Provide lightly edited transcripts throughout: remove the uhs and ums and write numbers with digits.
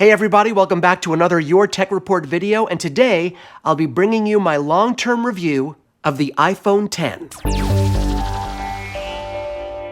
Hey everybody, welcome back to another Your Tech Report video, and today I'll be bringing you my long-term review of the iPhone X.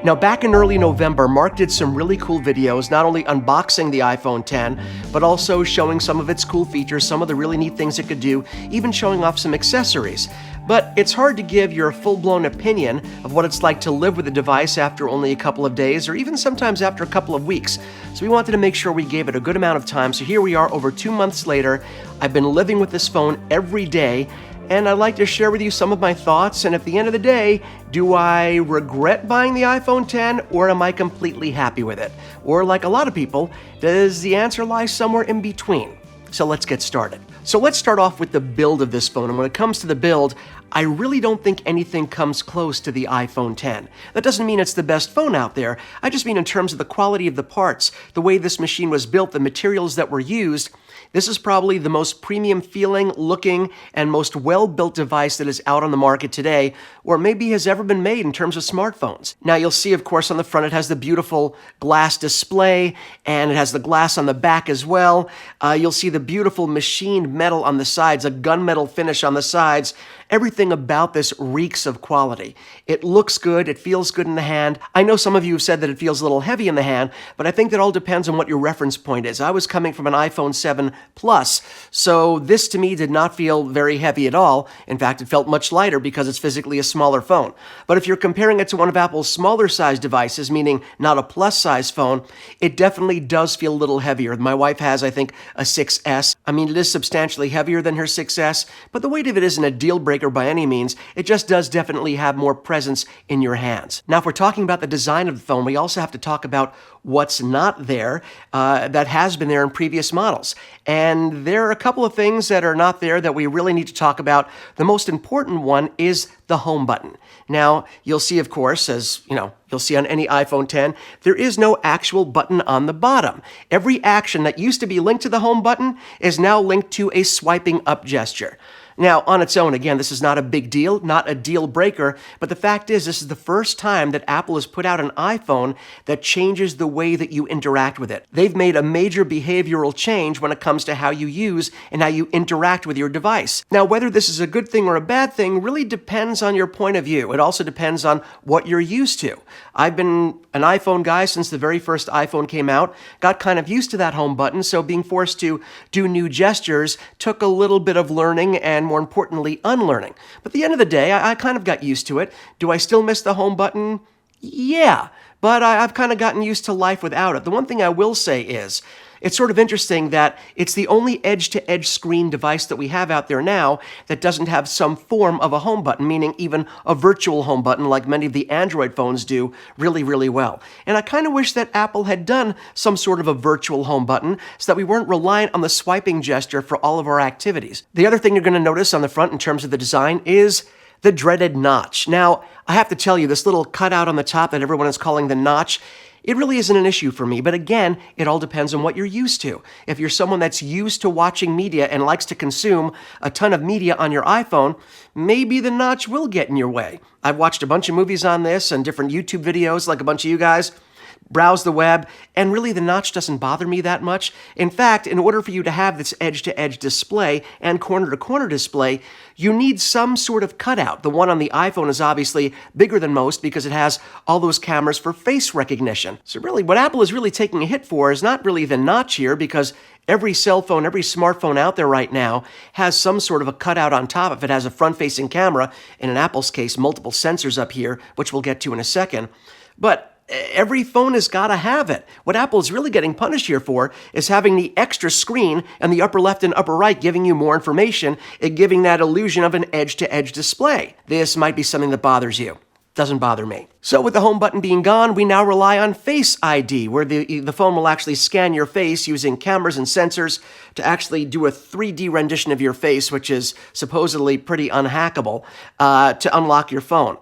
Now, back in early November, Mark did some really cool videos, not only unboxing the iPhone X, but also showing some of its cool features, some of the really neat things it could do, even showing off some accessories. But it's hard to give your full-blown opinion of what it's like to live with a device after only a couple of days, or even sometimes after a couple of weeks. So we wanted to make sure we gave it a good amount of time. So here we are over 2 months later. I've been living with this phone every day, and I'd like to share with you some of my thoughts, and at the end of the day, do I regret buying the iPhone X, or am I completely happy with it? Or like a lot of people, does the answer lie somewhere in between? So let's get started. So let's start off with the build of this phone, and when it comes to the build, I really don't think anything comes close to the iPhone X. That doesn't mean it's the best phone out there, I just mean in terms of the quality of the parts, the way this machine was built, the materials that were used. This is probably the most premium feeling, looking, and most well-built device that is out on the market today, or maybe has ever been made in terms of smartphones. Now you'll see, of course, on the front it has the beautiful glass display, and it has the glass on the back as well. You'll see the beautiful machined metal on the sides, a gunmetal finish on the sides. Everything about this reeks of quality. It looks good, it feels good in the hand. I know some of you have said that it feels a little heavy in the hand, but I think that all depends on what your reference point is. I was coming from an iPhone 7 Plus, so this to me did not feel very heavy at all. In fact, it felt much lighter because it's physically a smaller phone. But if you're comparing it to one of Apple's smaller size devices, meaning not a plus size phone, it definitely does feel a little heavier. My wife has, I think, a 6S. I mean, it is substantially heavier than her 6S, but the weight of it isn't a deal breaker by any means. It just does definitely have more presence in your hands. Now, if we're talking about the design of the phone, we also have to talk about what's not there that has been there in previous models. And there are a couple of things that are not there that we really need to talk about. The most important one is the home button. Now, you'll see, of course, as you'll see on any iPhone X, there is no actual button on the bottom. Every action that used to be linked to the home button is now linked to a swiping up gesture. Now, on its own, again, this is not a big deal, not a deal breaker, but the fact is this is the first time that Apple has put out an iPhone that changes the way that you interact with it. They've made a major behavioral change when it comes to how you use and how you interact with your device. Now, whether this is a good thing or a bad thing really depends on your point of view. It also depends on what you're used to. I've been an iPhone guy since the very first iPhone came out, got kind of used to that home button, so being forced to do new gestures took a little bit of learning and, more importantly, unlearning. But at the end of the day, I kind of got used to it. Do I still miss the home button? Yeah, but I've kind of gotten used to life without it. The one thing I will say is, it's sort of interesting that it's the only edge-to-edge screen device that we have out there now that doesn't have some form of a home button, meaning even a virtual home button like many of the Android phones do really, really well. And I kind of wish that Apple had done some sort of a virtual home button so that we weren't reliant on the swiping gesture for all of our activities. The other thing you're going to notice on the front in terms of the design is the dreaded notch. Now, I have to tell you, this little cutout on the top that everyone is calling the notch, it really isn't an issue for me, but again, it all depends on what you're used to. If you're someone that's used to watching media and likes to consume a ton of media on your iPhone, maybe the notch will get in your way. I've watched a bunch of movies on this and different YouTube videos like a bunch of you guys, browse the web, and really the notch doesn't bother me that much. In fact, in order for you to have this edge-to-edge display and corner-to-corner display, you need some sort of cutout. The one on the iPhone is obviously bigger than most because it has all those cameras for face recognition. So really, what Apple is really taking a hit for is not really the notch here, because every cell phone, every smartphone out there right now has some sort of a cutout on top if it has a front-facing camera, and in Apple's case, multiple sensors up here, which we'll get to in a second. But every phone has got to have it. What Apple is really getting punished here for is having the extra screen in the upper left and upper right giving you more information and giving that illusion of an edge-to-edge display. This might be something that bothers you. Doesn't bother me. So with the home button being gone, we now rely on Face ID, where the phone will actually scan your face using cameras and sensors to actually do a 3D rendition of your face, which is supposedly pretty unhackable, to unlock your phone.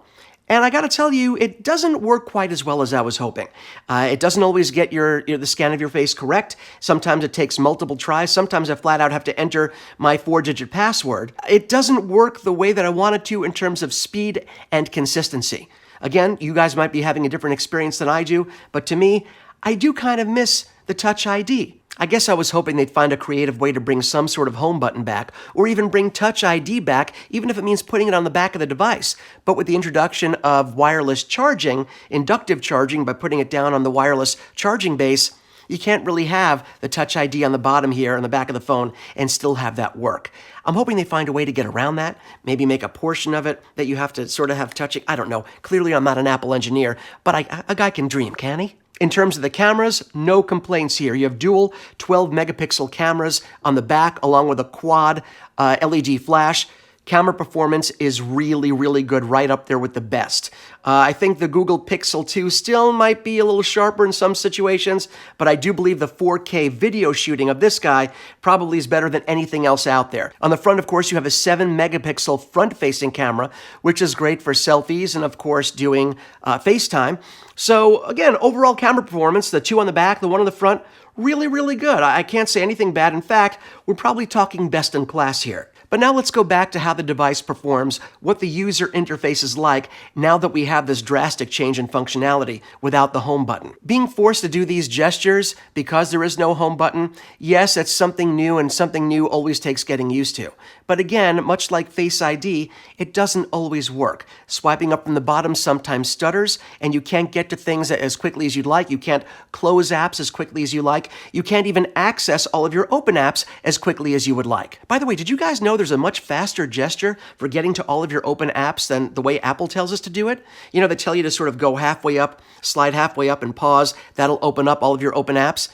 And I gotta tell you, it doesn't work quite as well as I was hoping. It doesn't always get the scan of your face correct. Sometimes it takes multiple tries. Sometimes I flat out have to enter my 4-digit password. It doesn't work the way that I want it to in terms of speed and consistency. Again, you guys might be having a different experience than I do, but to me, I do kind of miss the Touch ID. I guess I was hoping they'd find a creative way to bring some sort of home button back, or even bring Touch ID back, even if it means putting it on the back of the device. But with the introduction of wireless charging, inductive charging by putting it down on the wireless charging base, you can't really have the Touch ID on the bottom here on the back of the phone and still have that work. I'm hoping they find a way to get around that, maybe make a portion of it that you have to sort of have touching. I don't know. Clearly, I'm not an Apple engineer, but a guy can dream, can he? In terms of the cameras, no complaints here. You have dual 12-megapixel cameras on the back along with a quad LED flash. Camera performance is really, really good, right up there with the best. I think the Google Pixel 2 still might be a little sharper in some situations, but I do believe the 4K video shooting of this guy probably is better than anything else out there. On the front, of course, you have a 7-megapixel front-facing camera, which is great for selfies and, of course, doing FaceTime. So, again, overall camera performance, the two on the back, the one on the front, really, really good. I can't say anything bad. In fact, we're probably talking best in class here. But now let's go back to how the device performs, what the user interface is like now that we have this drastic change in functionality without the home button. Being forced to do these gestures because there is no home button, yes, it's something new, and something new always takes getting used to. But again, much like Face ID, it doesn't always work. Swiping up from the bottom sometimes stutters, and you can't get to things as quickly as you'd like. You can't close apps as quickly as you like. You can't even access all of your open apps as quickly as you would like. By the way, did you guys know there's a much faster gesture for getting to all of your open apps than the way Apple tells us to do it? You know, they tell you to sort of go halfway up, slide halfway up and pause. That'll open up all of your open apps.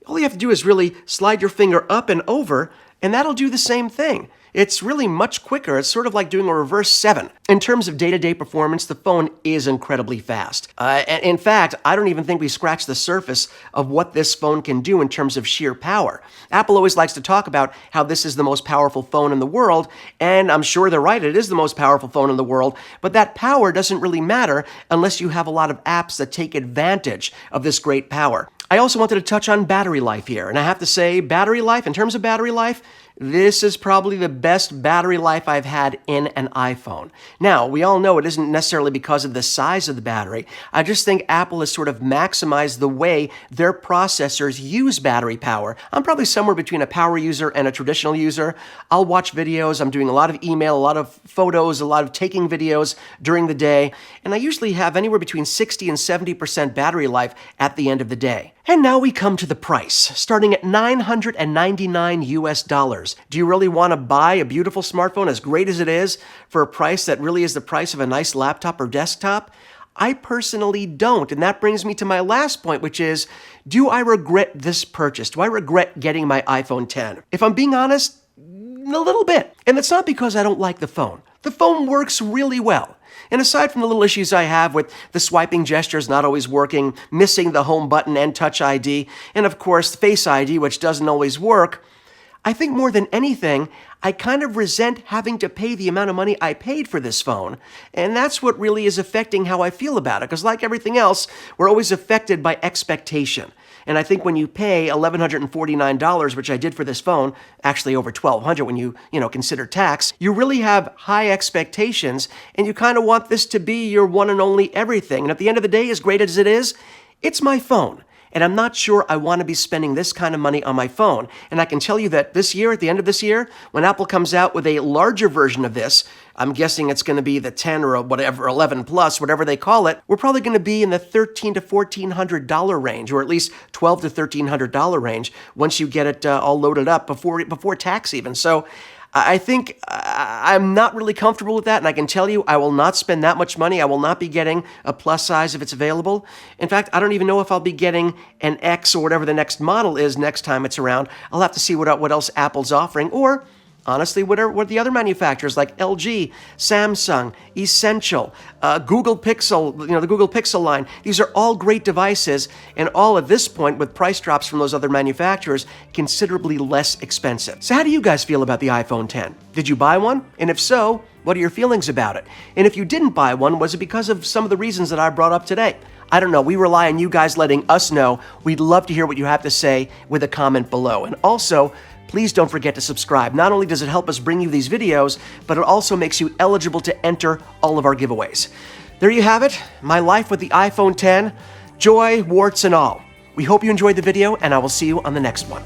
All you have to do is really slide your finger up and over, and that'll do the same thing. It's really much quicker. It's sort of like doing a reverse 7. In terms of day-to-day performance, the phone is incredibly fast. And in fact, I don't even think we scratched the surface of what this phone can do in terms of sheer power. Apple always likes to talk about how this is the most powerful phone in the world, and I'm sure they're right, it is the most powerful phone in the world, but that power doesn't really matter unless you have a lot of apps that take advantage of this great power. I also wanted to touch on battery life here, and I have to say, battery life, in terms of battery life, this is probably the best battery life I've had in an iPhone. Now, we all know it isn't necessarily because of the size of the battery. I just think Apple has sort of maximized the way their processors use battery power. I'm probably somewhere between a power user and a traditional user. I'll watch videos, I'm doing a lot of email, a lot of photos, a lot of taking videos during the day, and I usually have anywhere between 60 and 70% battery life at the end of the day. And now we come to the price, starting at $999 US. Do you really want to buy a beautiful smartphone as great as it is for a price that really is the price of a nice laptop or desktop? I personally don't, and that brings me to my last point, which is, do I regret this purchase? Do I regret getting my iPhone 10? If I'm being honest, a little bit. And it's not because I don't like the phone. The phone works really well. And aside from the little issues I have with the swiping gestures not always working, missing the home button and Touch ID, and of course Face ID, which doesn't always work, I think more than anything, I kind of resent having to pay the amount of money I paid for this phone. And that's what really is affecting how I feel about it. Because like everything else, we're always affected by expectation. And I think when you pay $1,149, which I did for this phone, actually over $1,200 when you consider tax, you really have high expectations, and you kind of want this to be your one and only everything. And at the end of the day, as great as it is, it's my phone. And I'm not sure I want to be spending this kind of money on my phone. And I can tell you that this year, at the end of this year, when Apple comes out with a larger version of this, I'm guessing it's going to be the 10 or whatever, 11 plus, whatever they call it, we're probably going to be in the $1,300 to $1,400 range, or at least $1,200 to $1,300 range once you get it all loaded up before tax even. So I think I'm not really comfortable with that, and I can tell you I will not spend that much money. I will not be getting a plus size if it's available. In fact, I don't even know if I'll be getting an X or whatever the next model is next time it's around. I'll have to see what else Apple's offering, or honestly, what the other manufacturers like LG, Samsung, Essential, Google Pixel, the Google Pixel line. These are all great devices, and all at this point, with price drops from those other manufacturers, considerably less expensive. So how do you guys feel about the iPhone 10? Did you buy one? And if so, what are your feelings about it? And if you didn't buy one, was it because of some of the reasons that I brought up today? I don't know. We rely on you guys letting us know. We'd love to hear what you have to say with a comment below. And also, please don't forget to subscribe. Not only does it help us bring you these videos, but it also makes you eligible to enter all of our giveaways. There you have it, my life with the iPhone 10, joy, warts, and all. We hope you enjoyed the video, and I will see you on the next one.